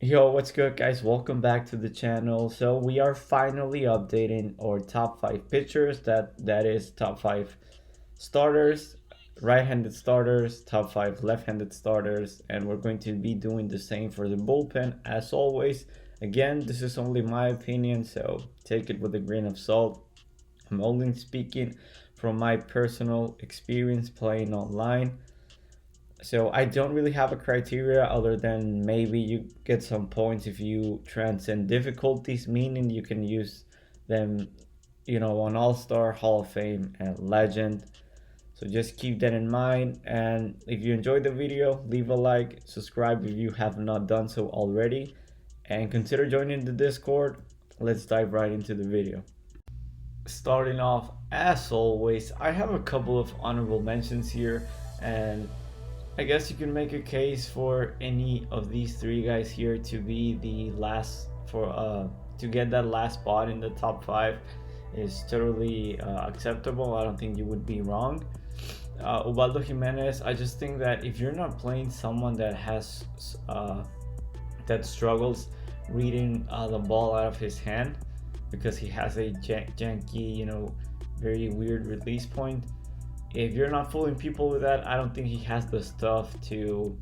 Yo, what's good, guys? Welcome back to the channel. So we are finally updating our top 5 pitchers. That is top 5 starters, right-handed starters, top 5 left-handed starters, and we're going to be doing the same for the bullpen as always. Again, this is only my opinion, so take it with a grain of salt. I'm only speaking from my personal experience playing online. So I don't really have a criteria other than maybe you get some points if you transcend difficulties, meaning you can use them, on All-Star, Hall of Fame, and Legend. So just keep that in mind. And if you enjoyed the video, leave a like, subscribe if you have not done so already, and consider joining the Discord. Let's dive right into the video. Starting off, as always, I have a couple of honorable mentions here, and I guess you can make a case for any of these three guys here to be the last to get that last spot in the top 5 is totally acceptable. I don't think you would be wrong. Ubaldo Jimenez, I just think that if you're not playing someone that has that struggles reading the ball out of his hand because he has a janky, very weird release point, if you're not fooling people with that, I don't think he has the stuff to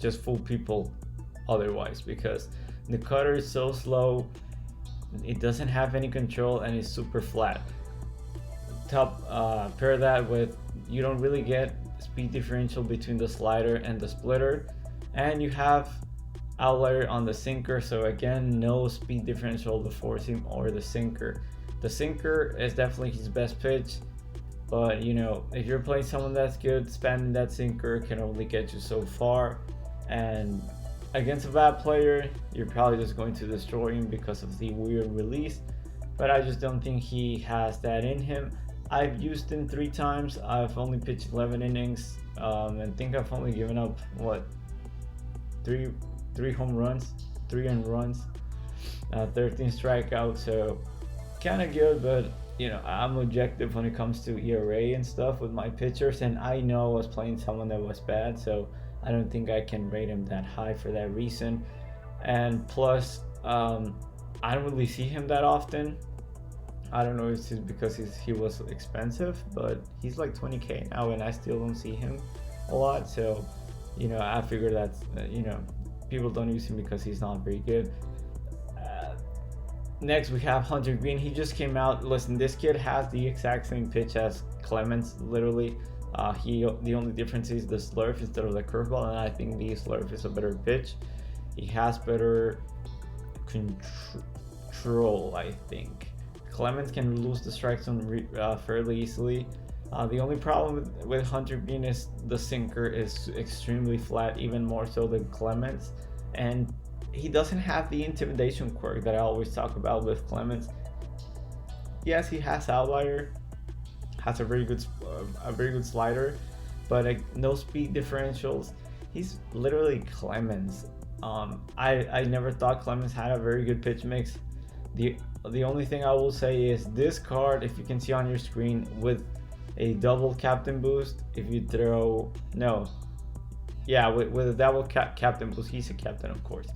just fool people otherwise, because the cutter is so slow, it doesn't have any control, and it's super flat. Pair that with, you don't really get speed differential between the slider and the splitter, and you have outlier on the sinker, so again, no speed differential, the four seam or the sinker. The sinker is definitely his best pitch, but if you're playing someone that's good, spamming that sinker can only get you so far, and against a bad player, you're probably just going to destroy him because of the weird release. But I just don't think he has that in him. I've used him 3 times. I've only pitched 11 innings, and think I've only given up three home runs, 3 earned runs, 13 strikeouts. So kind of good, but I'm objective when it comes to ERA and stuff with my pitchers, and I know I was playing someone that was bad, so I don't think I can rate him that high for that reason. And plus, I don't really see him that often. I don't know if it's because he was expensive, but he's like 20k now, and I still don't see him a lot. So, I figure that people don't use him because he's not very good. Next, we have Hunter Green. He just came out. Listen, this kid has the exact same pitch as Clemens, literally. The only difference is the slurve instead of the curveball, and I think the slurve is a better pitch. He has better control, I think. Clemens can lose the strike zone fairly easily. The only problem with Hunter Green is the sinker is extremely flat, even more so than Clemens, and he doesn't have the intimidation quirk that I always talk about with Clemens. Yes, he has outlier, has a very good slider, but no speed differentials. He's literally Clemens. I never thought Clemens had a very good pitch mix. The only thing I will say is this card, if you can see on your screen, with a double captain boost, if you throw with a double captain boost, he's a captain, of course.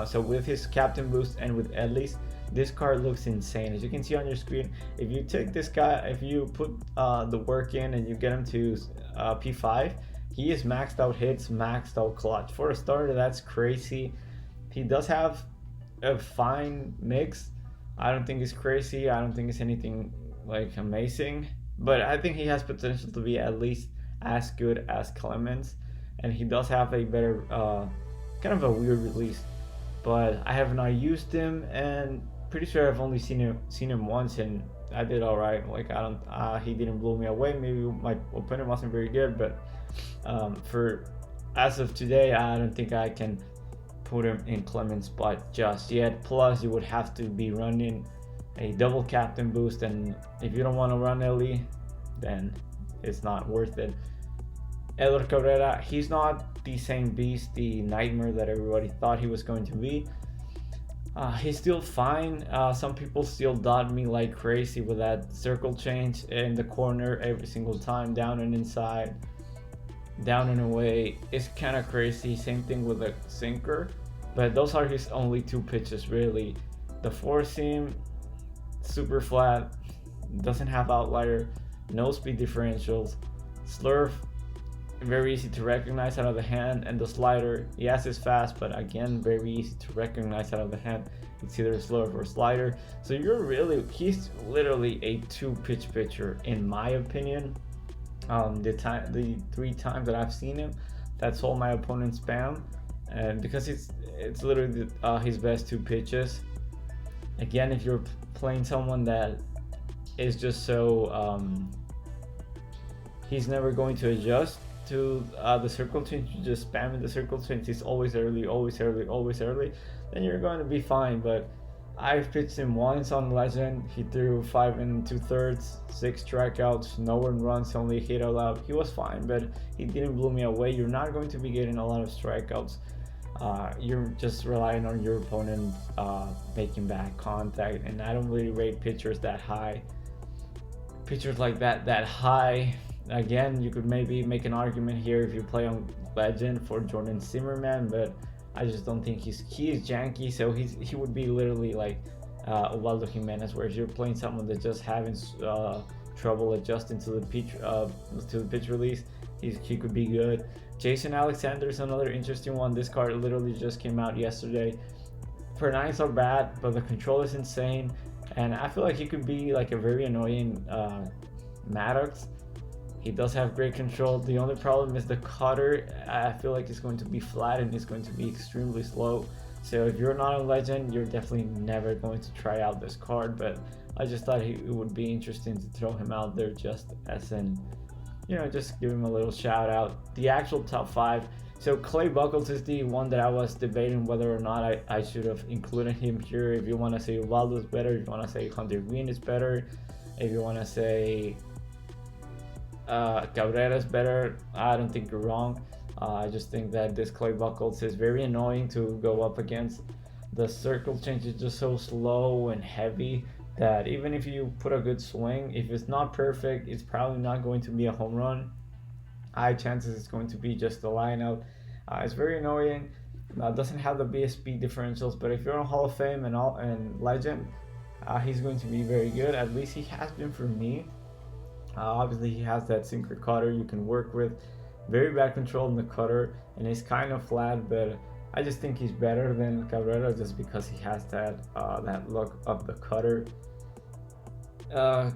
So with his captain boost and with Edley's, this card looks insane. As you can see on your screen, if you take this guy, if you put the work in and you get him to P5, he is maxed out hits, maxed out clutch. For a starter, that's crazy. He does have a fine mix. I don't think it's crazy. I don't think it's anything like amazing, but I think he has potential to be at least as good as Clemens, and he does have a better kind of a weird release. But I have not used him, and pretty sure I've only seen him once, and I did all right. Like, he didn't blow me away. Maybe my opponent wasn't very good, but for as of today, I don't think I can put him in Clemens' spot just yet. Plus, you would have to be running a double captain boost, and if you don't want to run Ellie, then it's not worth it. Edward Cabrera, he's not the same beast, the nightmare that everybody thought he was going to be. He's still fine. Some people still dot me like crazy with that circle change in the corner every single time, down and inside. down and away is kind of crazy. Same thing with the sinker, but those are his only two pitches really. The four seam, super flat, doesn't have outlier, no speed differentials. Slurve, very easy to recognize out of the hand, and the slider, yes, is fast, but again, very easy to recognize out of the hand. It's either slurve or slider. So he's literally a two-pitch pitcher in my opinion. The 3 times that I've seen him, that's all my opponents spam, and because it's literally his best two pitches. Again, if you're playing someone that is just so he's never going to adjust to the circle change, you just spam in the circle change, he's always early, always early, always early, then you're going to be fine. But I've pitched him once on Legend. He threw 5 2/3, 6 strikeouts, no earned runs, only hit allowed. He was fine, but he didn't blow me away. You're not going to be getting a lot of strikeouts. You're just relying on your opponent making bad contact, and I don't really rate pitchers that high. Pitchers like that high. Again, you could maybe make an argument here if you play on Legend for Jordan Zimmerman, but I just don't think he is janky, so he would be literally like Ubaldo Jimenez, whereas you're playing someone that's just having trouble adjusting to the pitch release. He could be good. Jason Alexander is another interesting one. This card literally just came out yesterday. Per-9s are bad, but the control is insane, and I feel like he could be like a very annoying Maddox. He does have great control. The only problem is the cutter. I feel like it's going to be flat and it's going to be extremely slow. So if you're not a Legend, you're definitely never going to try out this card. But I just thought it would be interesting to throw him out there just as an, just give him a little shout out. The actual top 5. So Clay Buchholz is the one that I was debating whether or not I should have included him here. If you want to say Ubaldo is better, if you want to say Hunter Green is better, if you want to say Cabrera is better, I don't think you're wrong. I just think that this Clay Buchholz is very annoying to go up against. The circle change is just so slow and heavy that even if you put a good swing, if it's not perfect, it's probably not going to be a home run. High chances it's going to be just a line out. It's very annoying. Doesn't have the biggest speed differentials, but if you're on Hall of Fame and Legend, he's going to be very good. At least he has been for me. Obviously, he has that sinker cutter you can work with. Very bad control in the cutter, and he's kind of flat, but I just think he's better than Cabrera just because he has that look of the cutter.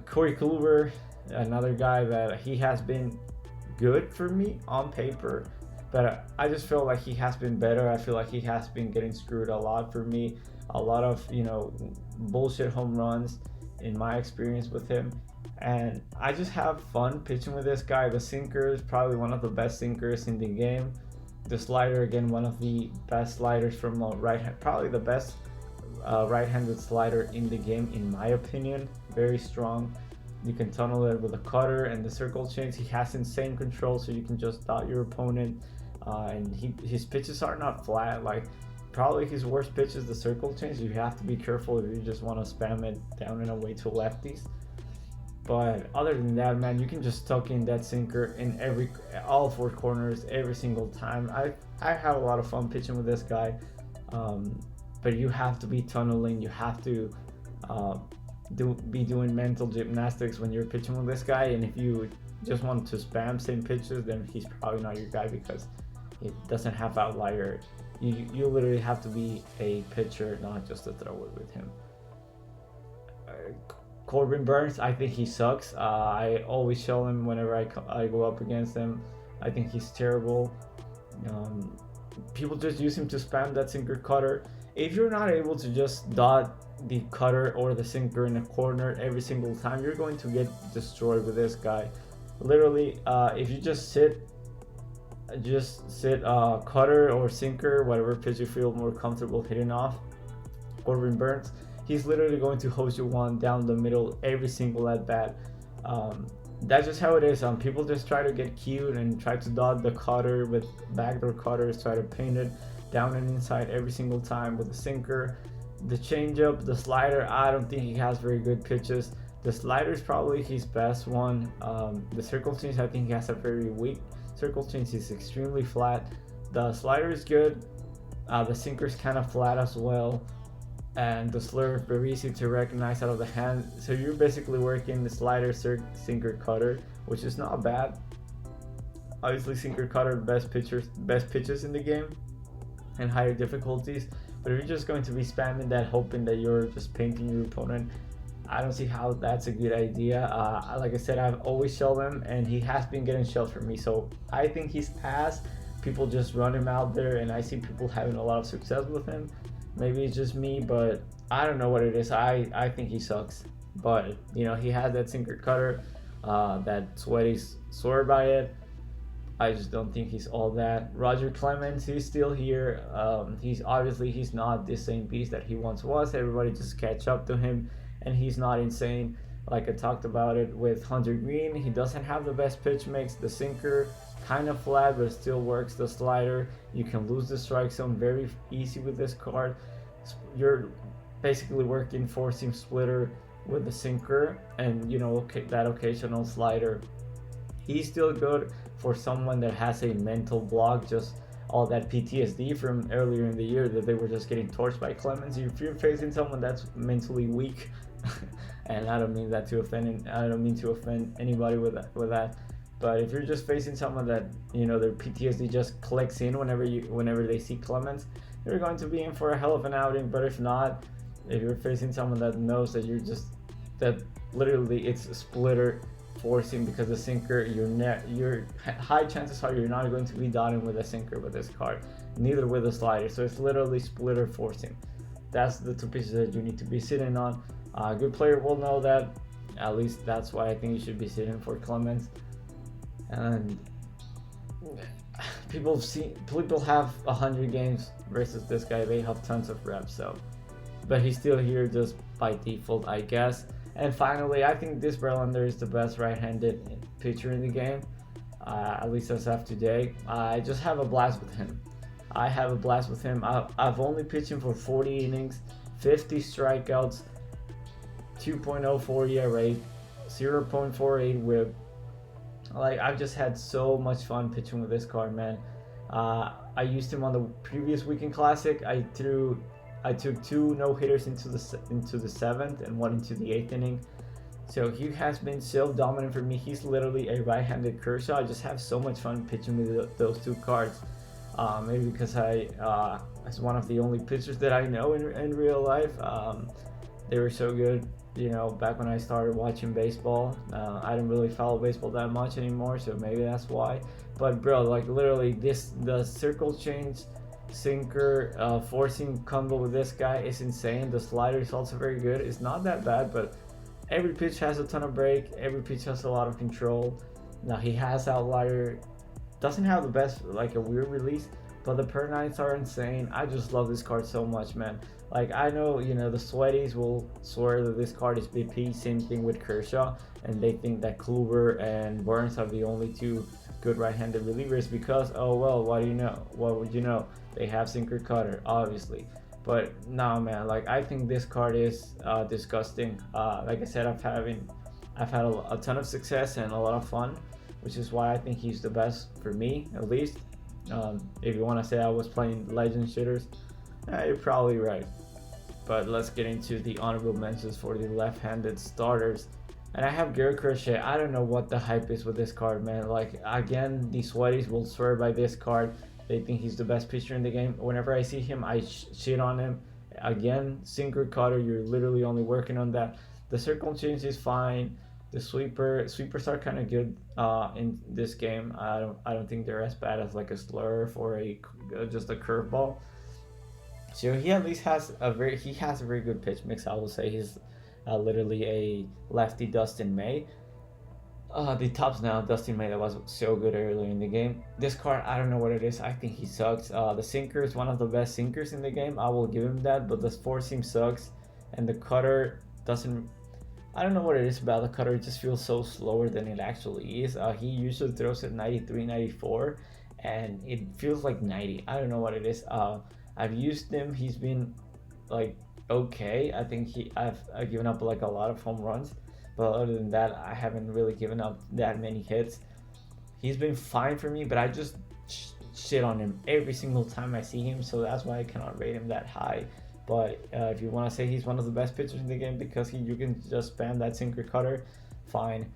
Corey Kluber, another guy that he has been good for me on paper, but I just feel like he has been better. I feel like he has been getting screwed a lot for me. A lot of bullshit home runs in my experience with him. And I just have fun pitching with this guy. The sinker is probably one of the best sinkers in the game. The slider, again, one of the best sliders from right hand, probably the best right-handed slider in the game, in my opinion. Very strong. You can tunnel it with a cutter and the circle change. He has insane control, so you can just dot your opponent. And his pitches are not flat. Like, probably his worst pitch is the circle change. You have to be careful if you just want to spam it down and away to lefties. But other than that, man, you can just tuck in that sinker in all 4 corners every single time. I have a lot of fun pitching with this guy, but you have to be tunneling. You have to be doing mental gymnastics when you're pitching with this guy. And if you just want to spam same pitches, then he's probably not your guy because it doesn't have outlier. You literally have to be a pitcher, not just a thrower with him. Corbin Burns, I think he sucks. I always show him whenever I go up against him. I think he's terrible. People just use him to spam that sinker cutter. If you're not able to just dot the cutter or the sinker in a corner every single time, you're going to get destroyed with this guy. Literally, if you just sit cutter or sinker, whatever pitch you feel more comfortable hitting off, Corbin Burns, he's literally going to hose you one down the middle every single at bat. That's just how it is. People just try to get cute and try to dot the cutter with backdoor cutters, try to paint it down and inside every single time with the sinker. The changeup, the slider, I don't think he has very good pitches. The slider is probably his best one. The circle change, I think he has a very weak circle change is extremely flat. The slider is good. The sinker is kind of flat as well, and the slur very easy to recognize out of the hand. So you're basically working the slider, sinker, cutter, which is not bad. Obviously, sinker, cutter, best pitches in the game, and higher difficulties. But if you're just going to be spamming that, hoping that you're just painting your opponent, I don't see how that's a good idea. Like I said, I've always shelled him, and he has been getting shelled for me. So I think he's ass. People just run him out there, and I see people having a lot of success with him. Maybe it's just me, but I don't know what it is. I think he sucks. But, you know, he had that sinker cutter, that Sweaty's sore by it. I just don't think he's all that. Roger Clemens, he's still here. He's not the same beast that he once was. Everybody just catch up to him, and he's not insane. Like I talked about it with Hunter Green, he doesn't have the best pitch mix. The sinker kind of flat, but it still works. The slider, you can lose the strike zone very easy with this card. You're basically working four-seam splitter with the sinker, and you know, that occasional slider. He's still good for someone that has a mental block, just all that PTSD from earlier in the year that they were just getting torched by Clemens. If you're facing someone that's mentally weak, and I don't mean to offend anybody with that, but if you're just facing someone that, you know, their PTSD just clicks in whenever they see Clemens, you're going to be in for a hell of an outing. But if not, if you're facing someone that knows that that literally it's a splitter forcing, because the sinker, your high chances are you're not going to be dotting with a sinker with this card, neither with a slider. So it's literally splitter forcing. That's the two pitches that you need to be sitting on. A good player will know that. At least that's why I think you should be sitting for Clemens. And people have 100 games versus this guy. They have tons of reps. So, but he's still here just by default, I guess. And finally, I think this Verlander is the best right-handed pitcher in the game, at least as of today. I just have a blast with him. I've only pitched him for 40 innings, 50 strikeouts, 2.04 ERA, 0.48 WHIP. Like, I've just had so much fun pitching with this card, man. I used him on the previous Weekend Classic. I took 2 no-hitters into the 7th and 1 into the 8th inning. So he has been so dominant for me. He's literally a right-handed Kershaw. I just have so much fun pitching with those 2 cards. Maybe because as one of the only pitchers that I know in real life, they were so good. You know, back when I started watching baseball, I didn't really follow baseball that much anymore, so maybe that's why. But bro, like literally, the circle change, sinker, forcing combo with this guy is insane. The slider is also very good. It's not that bad, but every pitch has a ton of break. Every pitch has a lot of control. Now he has outlier, doesn't have the best, like a weird release, but the per nights are insane. I just love this card so much, man. Like, I know, you know, the Sweaties will swear that this card is BP, same thing with Kershaw, and they think that Kluber and Burns are the only 2 good right-handed relievers because, oh well, what would you know? They have sinker cutter, obviously. But no, man, like, I think this card is disgusting. Like I said, I've had a ton of success and a lot of fun, which is why I think he's the best for me, at least. If you want to say I was playing legend shitters, you're probably right. But let's get into the honorable mentions for the left-handed starters. And I have Garrett Crochet. I don't know what the hype is with this card, man. Like, again, the Sweaties will swear by this card. They think he's the best pitcher in the game. Whenever I see him, I shit on him. Again, sinker cutter, you're literally only working on that. The circle change is fine. The sweepers are kind of good in this game. I don't think they're as bad as like a slurve or just a curveball. So he at least has a very good pitch mix. I will say he's literally a lefty Dustin May. The tops now, Dustin May, that was so good earlier in the game. This card, I don't know what it is. I think he sucks. The sinker is one of the best sinkers in the game. I will give him that, but the four-seam sucks. And the cutter doesn't... I don't know what it is about the cutter. It just feels so slower than it actually is. He usually throws at 93, 94, and it feels like 90. I don't know what it is. I've used him. He's been like okay. I think I've given up like a lot of home runs, but other than that, I haven't really given up that many hits. He's been fine for me, but I just shit on him every single time I see him, so that's why I cannot rate him that high. But if you want to say he's one of the best pitchers in the game because you can just spam that sinker cutter, fine.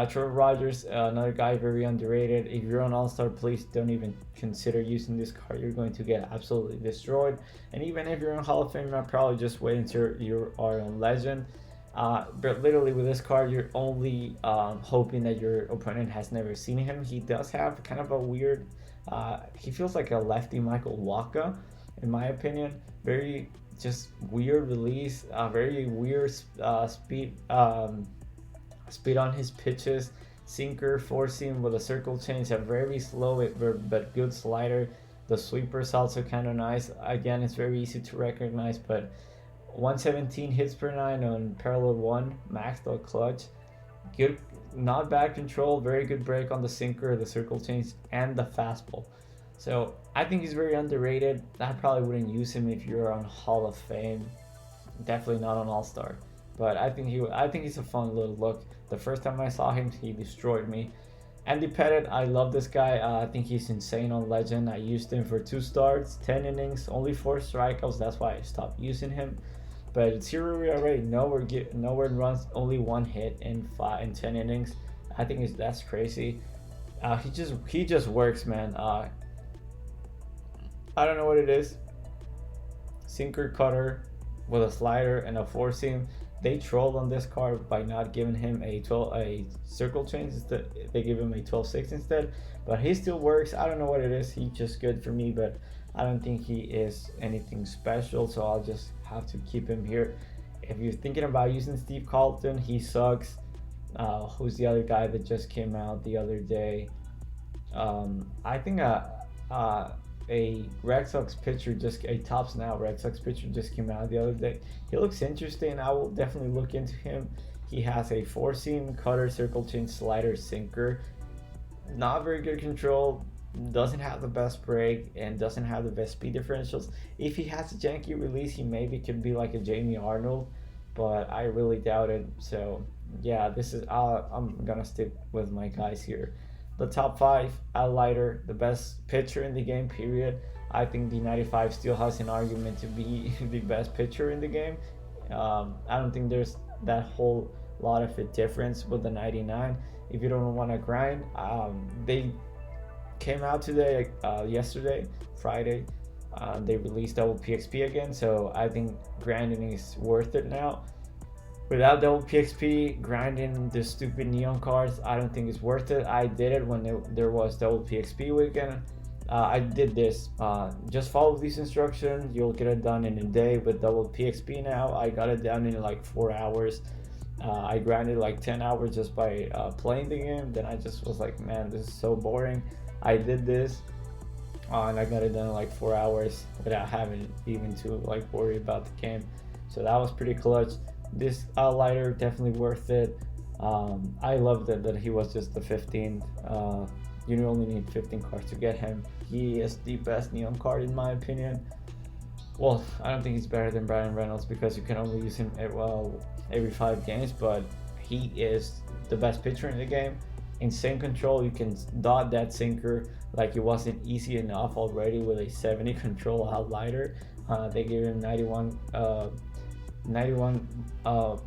Trevor Rogers, another guy very underrated. If you're on All-Star, please don't even consider using this card. You're going to get absolutely destroyed. And even if you're in Hall of Fame, I'd probably just wait until you are on Legend. But literally with this card, you're only hoping that your opponent has never seen him. He does have kind of a weird, he feels like a lefty Michael Wacha, in my opinion. Very just weird release, very weird speed on his pitches. Sinker, four seam with a circle change, a very slow but good slider. The sweeper is also kind of nice. Again, it's very easy to recognize, but 117 hits per 9 on parallel 1, maxed out clutch. Good, not bad control, very good break on the sinker, the circle change, and the fastball. So I think he's very underrated. I probably wouldn't use him if you're on Hall of Fame. Definitely not on All-Star. But I think he's a fun little look. The first time I saw him, he destroyed me. Andy Pettitte, I love this guy. I think he's insane on Legend. I used him for 2 starts, 10 innings, only 4 strikeouts. That's why I stopped using him. But 0 ERA, nowhere runs, only 1 hit in 10 innings. I think that's crazy. He just works, man. I don't know what it is. Sinker cutter with a slider and a 4 seam. They trolled on this card by not giving him a circle change. Instead, they give him a 12-6 instead. But he still works. I don't know what it is. He's just good for me, but I don't think he is anything special. So I'll just have to keep him here. If you're thinking about using Steve Carlton, he sucks. Who's the other guy that just came out the other day? I think a Red Sox pitcher a Tops Now Red Sox pitcher just came out the other day. He looks interesting. I will definitely look into him. He has a 4-seam cutter, circle change, slider, sinker. Not very good control. Doesn't have the best break and doesn't have the best speed differentials. If he has a janky release, he maybe could be like a Jamie Arnold, but I really doubt it. So yeah, I'm gonna stick with my guys here. The top 5, Al Leiter, the best pitcher in the game, period. I think the 95 still has an argument to be the best pitcher in the game. I don't think there's that whole lot of a difference with the 99. If you don't want to grind, they came out yesterday, Friday. They released double PXP again, so I think grinding is worth it now. Without double PXP, grinding the stupid neon cards, I don't think it's worth it. I did it when there was double PXP weekend. I did this. Just follow these instructions. You'll get it done in a day with double PXP now. I got it done in like 4 hours. I grinded like 10 hours just by playing the game. Then I just was like, man, this is so boring. I did this and I got it done in like 4 hours without having even to like worry about the game. So that was pretty clutch. This Leiter, definitely worth it. I loved it that he was just the 15th. You only need 15 cards to get him. He is the best neon card in my opinion. Well, I don't think he's better than Brian Reynolds because you can only use him every 5 games, but he is the best pitcher in the game. Insane control. You can dot that sinker like it wasn't easy enough already with a 70 control Leiter. They gave him 91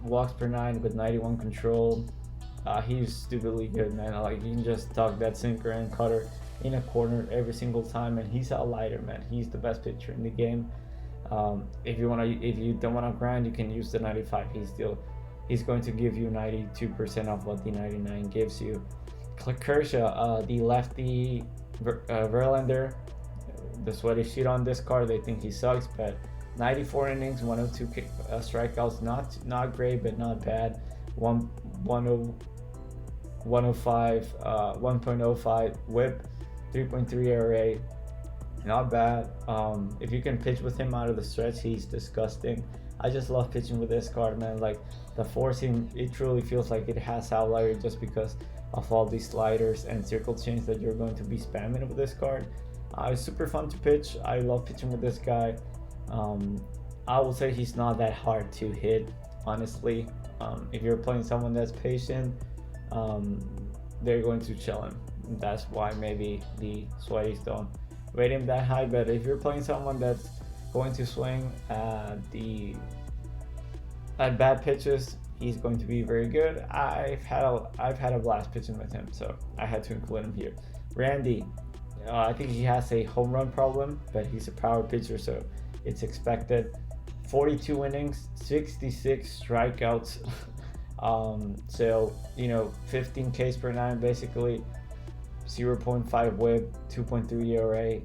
walks per 9 with 91 control. He's stupidly good, man. Like, you can just tuck that sinker and cutter in a corner every single time, and he's a Leiter, man. He's the best pitcher in the game. If you don't wanna grind, you can use the 95. He's going to give you 92% of what the 99 gives you. Kershaw, the lefty Verlander, the sweaty shit on this card. They think he sucks, but 94 innings, 102 strikeouts, not great, but not bad. 1.05 whip, 3.3 ERA, not bad. If you can pitch with him out of the stretch, he's disgusting. I just love pitching with this card, man. Like, the 4-seam, it truly feels like it has outlier just because of all these sliders and circle chains that you're going to be spamming with this card. It's super fun to pitch. I love pitching with this guy. I will say he's not that hard to hit, honestly. If you're playing someone that's patient, they're going to chill him. that's why maybe the Sweaties don't rate him that high. But if you're playing someone that's going to swing at bad pitches, he's going to be very good. I've had a blast pitching with him, so I had to include him here. Randy, I think he has a home run problem, but he's a power pitcher, so it's expected. 42 innings, 66 strikeouts. So 15 Ks per nine basically, 0.5 WHIP, 2.3 ERA,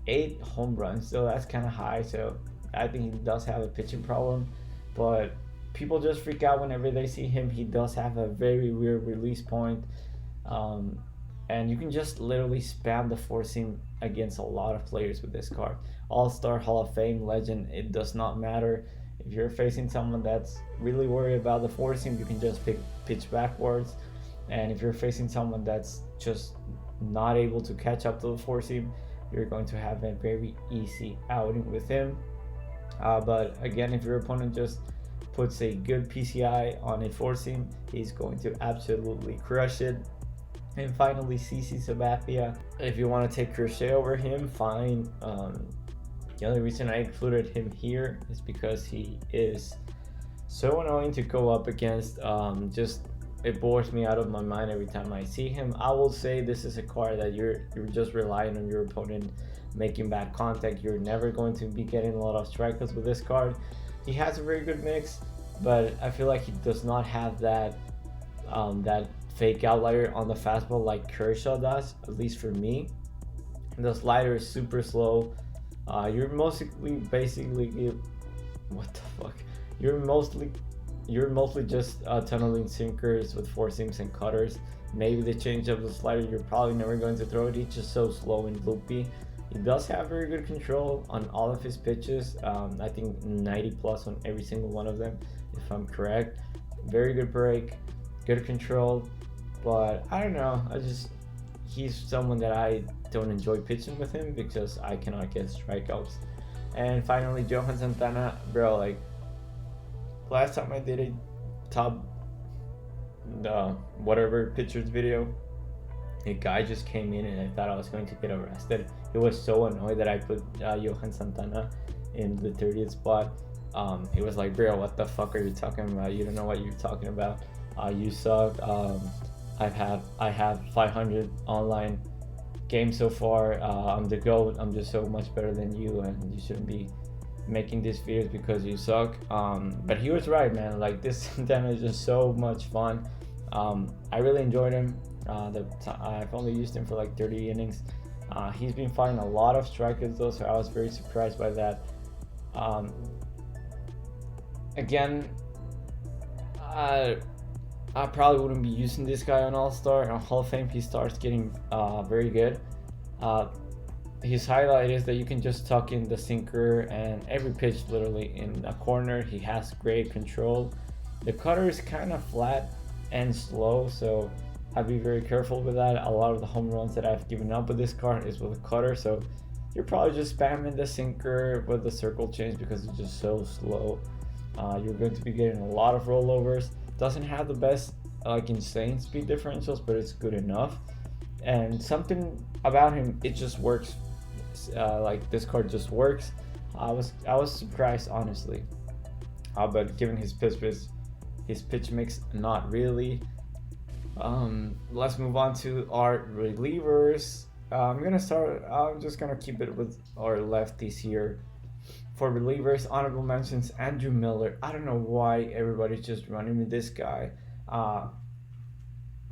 8 home runs. So that's kind of high. So I think he does have a pitching problem, but people just freak out whenever they see him. He does have a very weird release point. And you can just literally spam the four seam against a lot of players with this card. All-Star, Hall of Fame, Legend, it does not matter. If you're facing someone that's really worried about the four seam, you can just pitch backwards. And if you're facing someone that's just not able to catch up to the four seam, you're going to have a very easy outing with him. But again, if your opponent just puts a good PCI on a four seam, he's going to absolutely crush it. And finally, CC Sabathia. If you want to take Kershaw over him, fine. The only reason I included him here is because he is so annoying to go up against. It bores me out of my mind every time I see him. I will say this is a card that you're just relying on your opponent making bad contact. You're never going to be getting a lot of strikeouts with this card. He has a very good mix, but I feel like he does not have that fake outlier on the fastball like Kershaw does, at least for me. The slider is super slow. You're mostly just tunneling sinkers with four seams and cutters. Maybe they change up the slider. You're probably never going to throw it. It's just so slow and loopy. He does have very good control on all of his pitches. I think 90 plus on every single one of them, if I'm correct. Very good break, good control. But I don't know. He's someone that I don't enjoy pitching with him because I cannot get strikeouts. And finally, Johan Santana, bro. Like last time I did a top whatever pitchers video, a guy just came in and I thought I was going to get arrested. He was so annoyed that I put Johan Santana in the 30th spot. He was like, bro, what the fuck are you talking about? You don't know what you're talking about. You suck. I have 500 online games so far. I'm the GOAT. I'm just so much better than you, and you shouldn't be making these videos because you suck. But he was right, man. Like this Santana is just so much fun. I really enjoyed him. I've only used him for like 30 innings. He's been finding a lot of strikeouts though, so I was very surprised by that. Again, I probably wouldn't be using this guy on All-Star. On Hall of Fame, he starts getting very good. His highlight is that you can just tuck in the sinker and every pitch literally in a corner. He has great control. The cutter is kind of flat and slow, so I'd be very careful with that. A lot of the home runs that I've given up with this card is with a cutter, so you're probably just spamming the sinker with the circle change because it's just so slow. You're going to be getting a lot of rollovers. Doesn't have the best insane speed differentials, but it's good enough. And something about him, it just works. This card just works. I was surprised, honestly. But given his pitch mix, not really. Let's move on to our relievers. I'm just gonna keep it with our lefties here. For relievers, honorable mentions, Andrew Miller. I don't know why everybody's just running with this guy.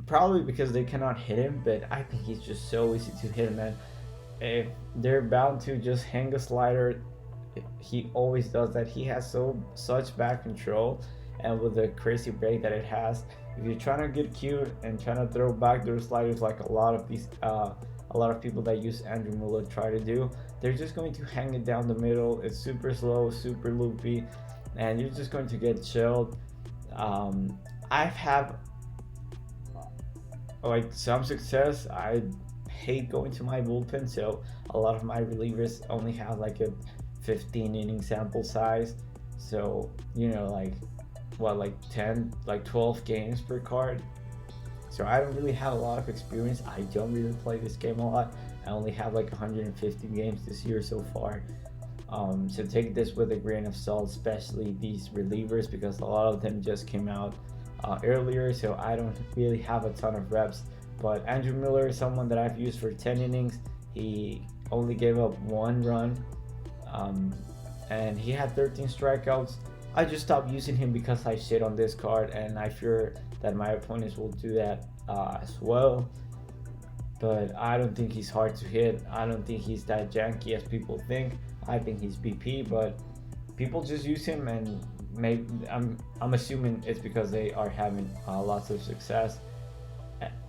Probably because they cannot hit him, but I think he's just so easy to hit, man. If they're bound to just hang a slider, he always does that. He has such bad control, and with the crazy break that it has, if you're trying to get cute and trying to throw backdoor sliders like a lot of people that use Andrew Miller try to do, they're just going to hang it down the middle. It's super slow, super loopy, and you're just going to get chilled. I've had some success. I hate going to my bullpen, so a lot of my relievers only have like a 15 inning sample size, so 12 games per card. So I don't really have a lot of experience. I don't really play this game a lot. I only have like 150 games this year so far. So take this with a grain of salt, especially these relievers, because a lot of them just came out earlier, so I don't really have a ton of reps. But Andrew Miller is someone that I've used for 10 innings. He only gave up 1 run, and he had 13 strikeouts. I just stopped using him because I shit on this card, and I fear that my opponents will do that as well. But I don't think he's hard to hit. I don't think he's that janky as people think. I think he's BP, but people just use him, and maybe I'm assuming it's because they are having lots of success.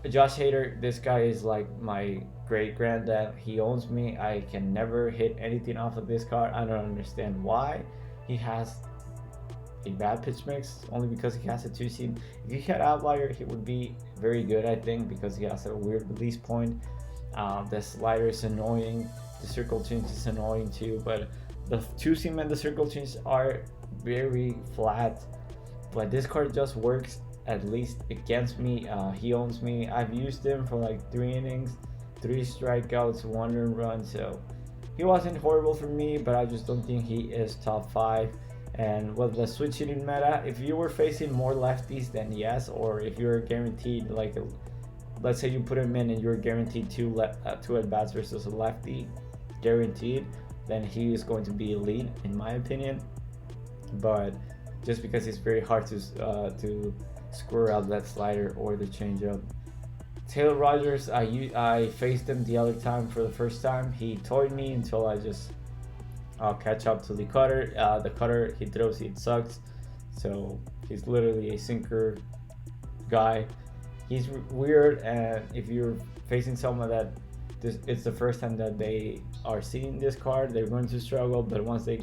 Josh Hader, this guy is like my great granddad. He owns me. I can never hit anything off of this card. I don't understand why. He has a bad pitch mix only because he has a 2-seam. If he had outlier, he would be very good, I think, because he has a weird release point. The slider is annoying. The circle change is annoying too, but the 2-seam and the circle change are very flat. But this card just works, at least against me. He owns me. I've used him for like 3 innings, 3 strikeouts, 1 earned run. So he wasn't horrible for me, but I just don't think he is top 5. And with the switch hitting meta, if you were facing more lefties, then yes. Or if you're guaranteed, like, let's say you put him in and you're guaranteed 2 at bats versus a lefty, guaranteed, then he is going to be elite in my opinion. But just because it's very hard to square out that slider or the changeup. Taylor Rogers, I faced him the other time for the first time. He toyed me until I just catch up to the cutter. The cutter he throws, it sucks. So he's literally a sinker guy. He's weird, and if you're facing someone that it's the first time that they are seeing this card, they're going to struggle. But once they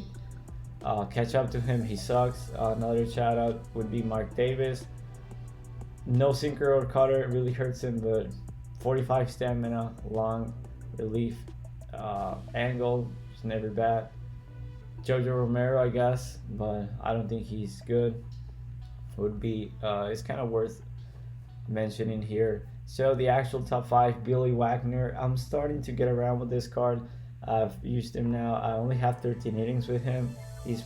catch up to him, he sucks. Another shout out would be Mark Davis. No sinker or cutter, it really hurts him, but 45 stamina, long relief, angle, it's never bad. Jojo Romero, I guess, but I don't think he's good. Would be, it's kind of worth mentioning here. So the actual top 5, Billy Wagner. I'm starting to get around with this card. I've used him now. I only have 13 innings with him. He's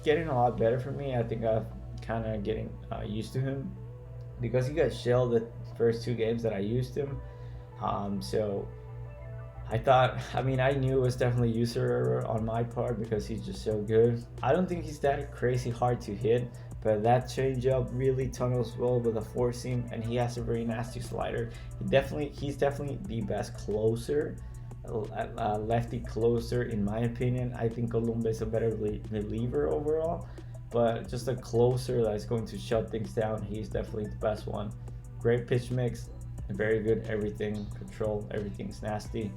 getting a lot better for me. I think I'm kind of getting used to him because he got shelled the first 2 games that I used him. So I knew it was definitely user error on my part because he's just so good. I don't think he's that crazy hard to hit, but that changeup really tunnels well with a 4-seam, and he has a very nasty slider. He's definitely the best closer, lefty closer in my opinion. I think Columba is a better reliever overall, but just a closer that's going to shut things down, he's definitely the best one. Great pitch mix, very good everything, control, everything's nasty.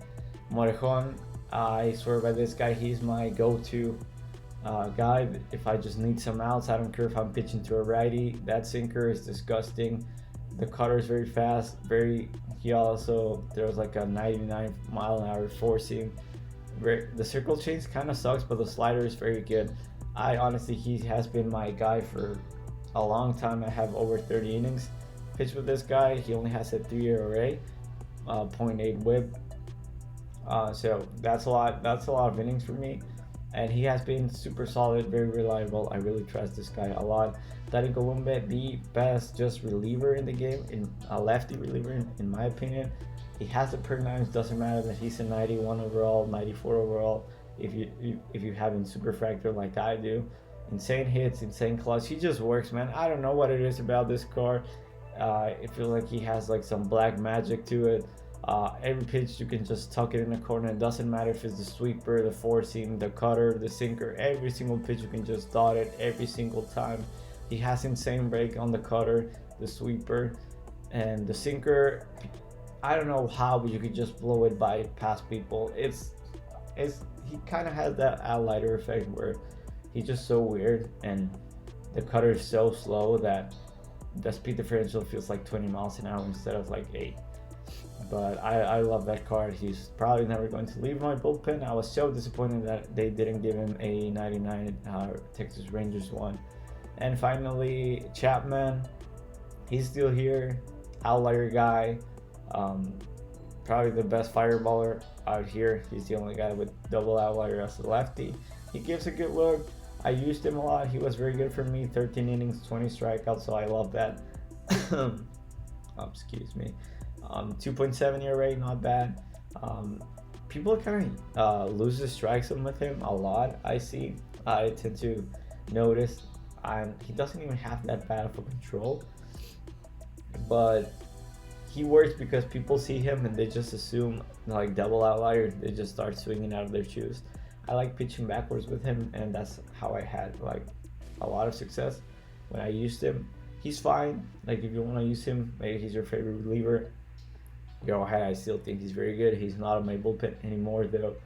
Morejon, I swear by this guy, he's my go-to guy. If I just need some outs, I don't care if I'm pitching to a righty. That sinker is disgusting. The cutter is very fast. He also throws like a 99-mile-an-hour 4-seam. The circle change kind of sucks, but the slider is very good. He has been my guy for a long time. I have over 30 innings pitched with this guy. He only has a 3 ERA, 0.8 WHIP. So that's a lot of innings for me, and he has been super solid, very reliable. I really trust this guy a lot. Tari Columba, the best just reliever in the game, in a lefty reliever in my opinion. He has the per nines, doesn't matter that he's a 91 overall, 94 overall. If you have him superfractor like I do, insane hits, insane clutch. He just works, man. I don't know what it is about this card. I feel like he has like some black magic to it. Every pitch you can just tuck it in the corner. It doesn't matter if it's the sweeper, the 4-seam, the cutter, the sinker. Every single pitch you can just dot it every single time. He has insane break on the cutter, the sweeper, and the sinker. I don't know how, but you could just blow it by past people. He kind of has that outlier effect where he's just so weird, and the cutter is so slow that the speed differential feels like 20 miles an hour instead of like 8. But I love that card. He's probably never going to leave my bullpen. I was so disappointed that they didn't give him a 99 Texas Rangers one. And finally, Chapman. He's still here. outlier guy. Um, Probably the best fireballer out here. He's the only guy with double outlier as a lefty. He gives a good look. I used him a lot. He was very good for me. 13 innings, 20 strikeouts, so I love that. Excuse me. 2.7 ERA, not bad. People kind of lose the strike zone with him a lot. I tend to notice, and he doesn't even have that bad of a control. But he works because people see him and they just assume like double outlier. They just start swinging out of their shoes. I like pitching backwards with him, and that's how I had like a lot of success when I used him. He's fine. Like if you want to use him, maybe he's your favorite reliever, go ahead. I still think he's very good. He's not on my bullpen anymore though.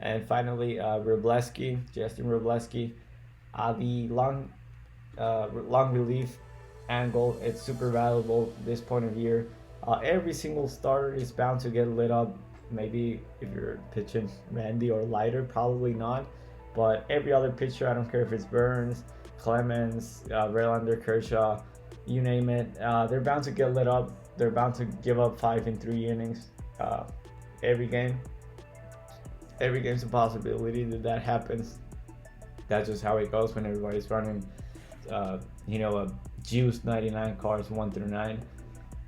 And finally, Justin Robleski, the long relief angle. It's super valuable this point of year. Every single starter is bound to get lit up. Maybe if you're pitching Randy or lighter, probably not. But every other pitcher, I don't care if it's Burns, Clemens, Verlander, Kershaw, you name it, they're bound to get lit up. They're bound to give up 5 in 3 innings every game. Every game's a possibility that happens. That's just how it goes when everybody's running, a juice 99 cards 1 through 9.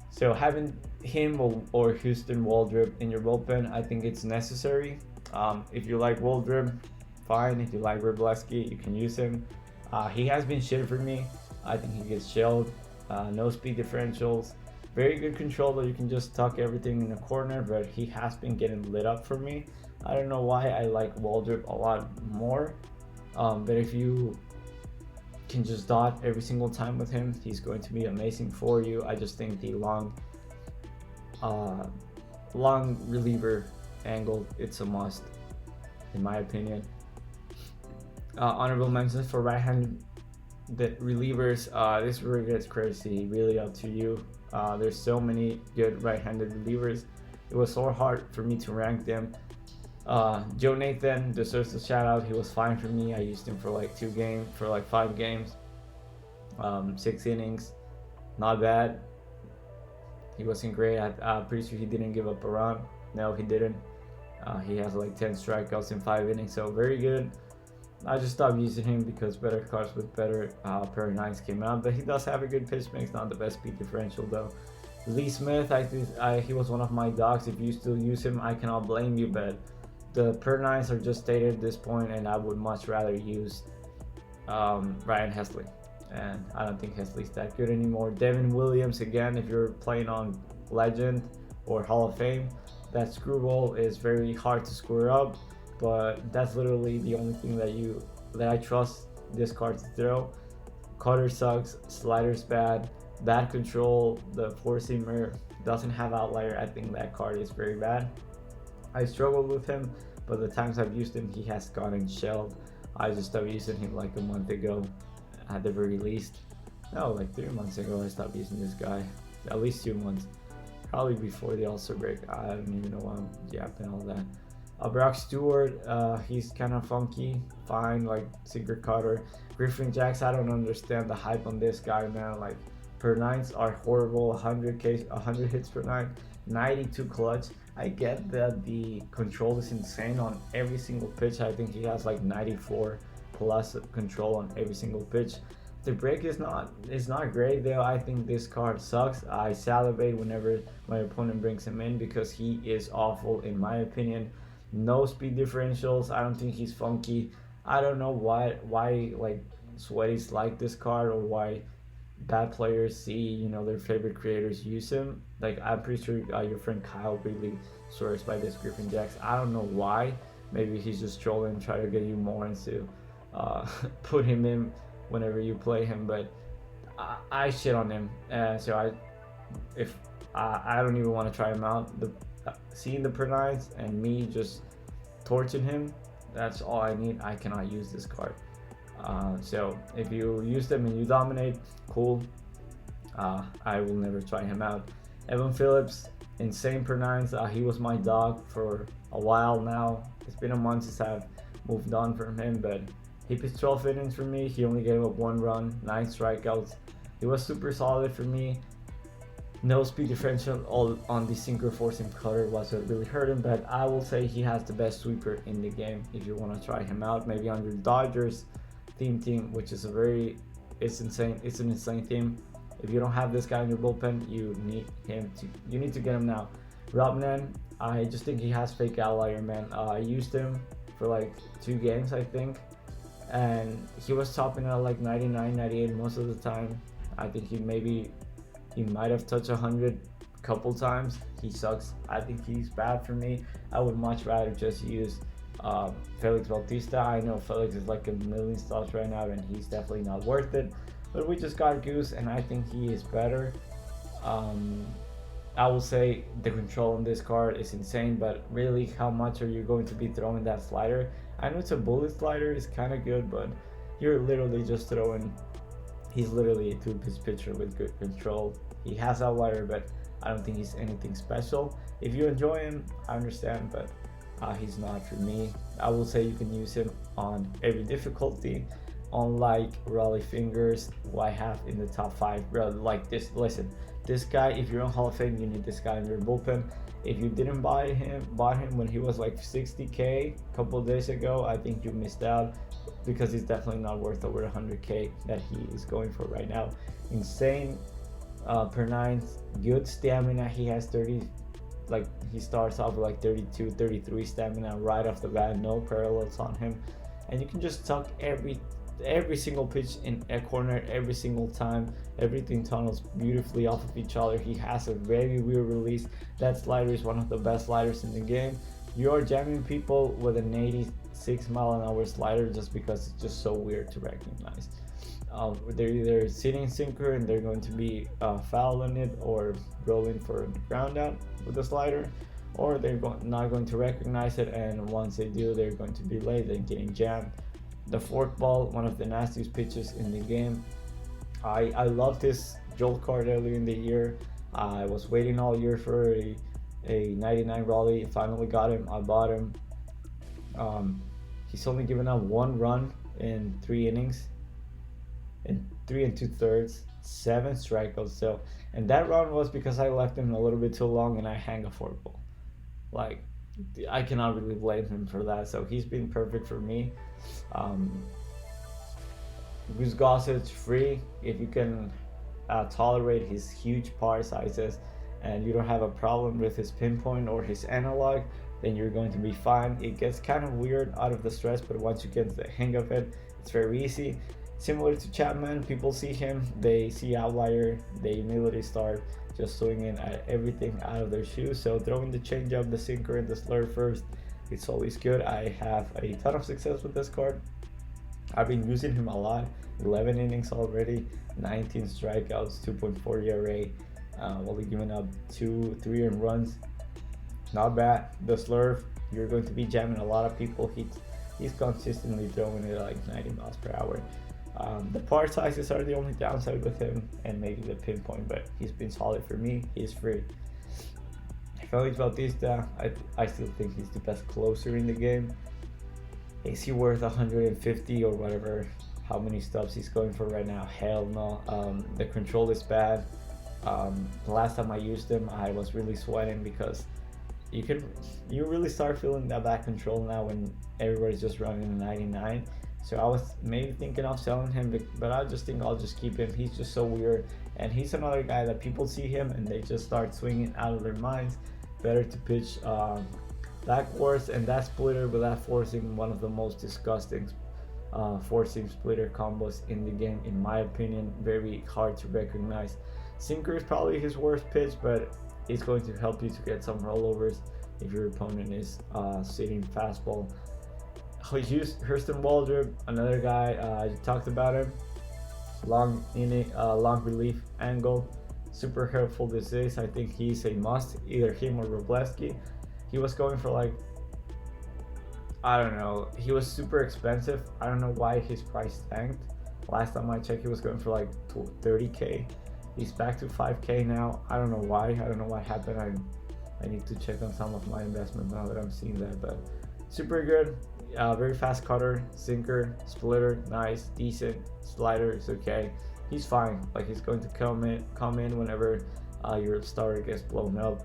So having him or Houston Waldrop in your bullpen, I think it's necessary. If you like Waldrop, fine. If you like Robleski, you can use him. He has been shit for me. I think he gets shelled. No speed differentials. Very good control, though. You can just tuck everything in the corner, but he has been getting lit up for me. I don't know why I like Waldrop a lot more. But if you can just dot every single time with him, he's going to be amazing for you. I just think the long reliever angle, it's a must in my opinion. Honorable mentions for right-handed relievers. This really gets crazy, really up to you. There's so many good right-handed relievers. It was so hard for me to rank them. Joe Nathan deserves a shout out. He was fine for me. I used him for like 5 games, 6 innings, not bad. He wasn't great. I'm pretty sure he didn't give up a run. No, he didn't. He has like 10 strikeouts in 5 innings, so very good. I just stopped using him because better cards with better per nines came out, but he does have a good pitch mix. Not the best speed differential though. Lee Smith, he was one of my dogs. If you still use him, I cannot blame you, but the per nines are just stated at this point, and I would much rather use Ryan Hesley, and I don't think Hesley's that good anymore. Devin Williams, again, if you're playing on Legend or Hall of Fame, that screwball is very hard to square up, but that's literally the only thing that I trust this card to throw. Cutter sucks, slider's bad, bad control, the four-seamer doesn't have outlier. I think that card is very bad. I struggled with him, but the times I've used him, he has gotten shelled. I just stopped using him like a month ago, at the very least. No, like 3 months ago I stopped using this guy. At least 2 months. Probably before the All-Star break. I don't even know why I'm yapping all that. Brock Stewart, he's kind of funky, fine, like Secret Cutter. Griffin Jacks, I don't understand the hype on this guy, man. Like, per nines are horrible. 100 hits per nine, 92 clutch. I get that the control is insane on every single pitch. I think he has like 94 plus control on every single pitch. The break is not great though. I think this card sucks. I salivate whenever my opponent brings him in because he is awful in my opinion. No speed differentials. I don't think he's funky. I don't know why like Sweaties like this card, or why bad players see their favorite creators use him. Like, I'm pretty sure your friend Kyle really swears by this Griffin Jacks. I don't know why. Maybe he's just trolling, try to get you more into put him in whenever you play him. But I shit on him, so I don't even want to try him out. Seeing the per nines and me just torching him, that's all I need. I cannot use this card. So if you use them and you dominate, cool. I will never try him out. Evan Phillips, insane per nines. He was my dog for a while now. It's been a month since I've moved on from him, but he pitched 12 innings for me. He only gave up 1 run, 9 strikeouts. He was super solid for me. No speed differential all on the sinker four seam cutter was what really hurt him, but I will say he has the best sweeper in the game. If you want to try him out, maybe on your Dodgers team, which is it's insane. It's an insane team. If you don't have this guy in your bullpen, you need to get him now. Robnan, I just think he has fake outlier, man. I used him for like 2 games, I think, and he was topping at like 99, 98 most of the time. I think he might have touched 100 a couple times. He sucks. I think he's bad for me. I would much rather just use Felix Bautista. I know Felix is like $1,000,000 right now, and he's definitely not worth it. But we just got Goose, and I think he is better. I will say the control on this card is insane, but really, how much are you going to be throwing that slider? I know it's a bullet slider, it's kind of good, but you're literally just throwing. He's literally a 2-pitch pitcher with good control. He has outlier, but I don't think he's anything special. If you enjoy him, I understand, but he's not for me. I will say you can use him on every difficulty. Unlike Raleigh Fingers, who I have in the top 5, bro. Like this, listen, this guy, if you're on Hall of Fame, you need this guy in your bullpen. If you didn't bought him when he was like 60K a couple of days ago, I think you missed out, because he's definitely not worth over 100K that he is going for right now. Insane per 9, good stamina. He has 30, like he starts off with like 32, 33 stamina right off the bat, no parallels on him, and you can just tuck every single pitch in a corner every single time. Everything tunnels beautifully off of each other. He has a very weird release. That slider is one of the best sliders in the game. You are jamming people with an 86-mile-an-hour slider just because it's just so weird to recognize. They're either sitting sinker and they're going to be fouling it or rolling for a ground out with the slider, or they're not going to recognize it, and once they do, they're going to be late and getting jammed. The forkball, one of the nastiest pitches in the game. I loved this Jolt card earlier in the year. I was waiting all year for a 99 Raleigh. Finally got him. I bought him. He's only given up 1 run in 3 innings, in 3 2/3, 7 strikeouts. So, and that run was because I left him a little bit too long and I hang a forkball. Like, I cannot really blame him for that. So he's been perfect for me. Goose Gossage free if you can tolerate his huge power sizes and you don't have a problem with his pinpoint or his analog, then you're going to be fine. It gets kind of weird out of the stretch, but once you get the hang of it, it's very easy. Similar to Chapman, people see him, they see outlier, they immediately start just swinging at everything out of their shoes. So throwing the changeup, the sinker, and the slur first, it's always good. I have a ton of success with this card. I've been using him a lot. 11 innings already, 19 strikeouts, 2.4 ERA, only giving up 2-3 earned runs. Not bad. The slurve, you're going to be jamming a lot of people. He's consistently throwing it like 90 miles per hour. The part sizes are the only downside with him, and maybe the pinpoint, but he's been solid for me. He's free. Felix Bautista, I still think he's the best closer in the game. Is he worth 150 or whatever? How many stops he's going for right now? Hell no. The control is bad. The last time I used him, I was really sweating because you really start feeling that back control now when everybody's just running a 99. So I was maybe thinking of selling him, but I just think I'll just keep him. He's just so weird, and he's another guy that people see him and they just start swinging out of their minds. Better to pitch backwards and that splitter without forcing one of the most disgusting four-seam splitter combos in the game, in my opinion. Very hard to recognize. Sinker is probably his worst pitch, but it's going to help you to get some rollovers if your opponent is sitting fastball. Hurston Waldrop, another guy, I talked about him. Long relief angle, super helpful this is. I think he's a must, either him or Robleski. He was going for like, I don't know, he was super expensive. I don't know why his price tanked. Last time I checked, he was going for like 30K. He's back to 5K now. I don't know why. I don't know what happened. I need to check on some of my investments now that I'm seeing that, but super good. Very fast cutter, sinker, splitter, nice, decent. Slider is okay. He's fine. Like, he's going to come in whenever your starter gets blown up.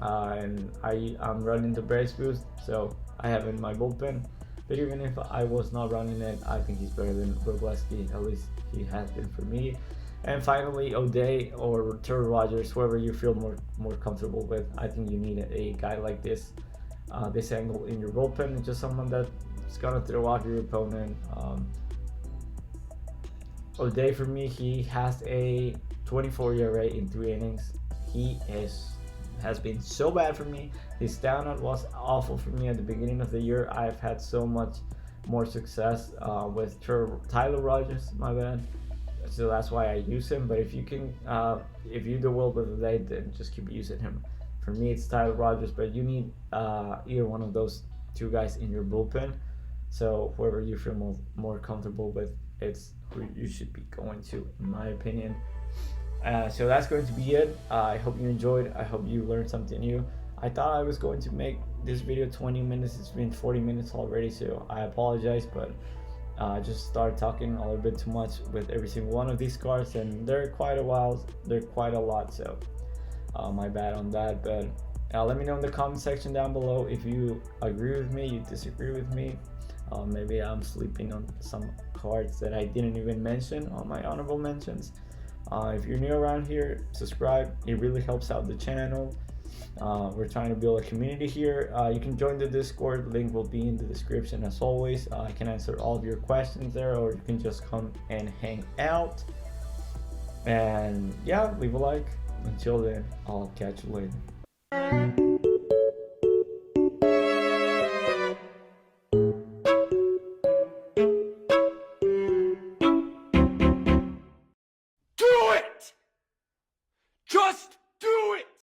And I'm running the brace boost, so I have in my bullpen. But even if I was not running it, I think he's better than Robleski. At least he has been for me. And finally, O'Day or Trevor Rogers, whoever you feel more comfortable with. I think you need a guy like this angle in your bullpen, just someone that's gonna throw off your opponent. O'Day for me, he has a 24 ERA in 3 innings. He has been so bad for me. His down was awful for me at the beginning of the year. I've had so much more success with Tyler Rogers, my bad. So that's why I use him. But if you do well with O'Day, then just keep using him. For me, it's Tyler Rogers, but you need either one of those two guys in your bullpen. So whoever you feel more comfortable with, it's who you should be going to, in my opinion. So that's going to be it. I hope you enjoyed. I hope you learned something new. I thought I was going to make this video 20 minutes. It's been 40 minutes already, so I apologize, but I just started talking a little bit too much with every single one of these cards, and they're quite a lot, so my bad on that. But let me know in the comment section down below if you agree with me, you disagree with me. Maybe I'm sleeping on some cards that I didn't even mention on my honorable mentions. If you're new around here, subscribe. It really helps out the channel. We're trying to build a community here. You can join the Discord. Link will be in the description as always. I can answer all of your questions there, or you can just come and hang out. And yeah, leave a like. Until then, I'll catch you later.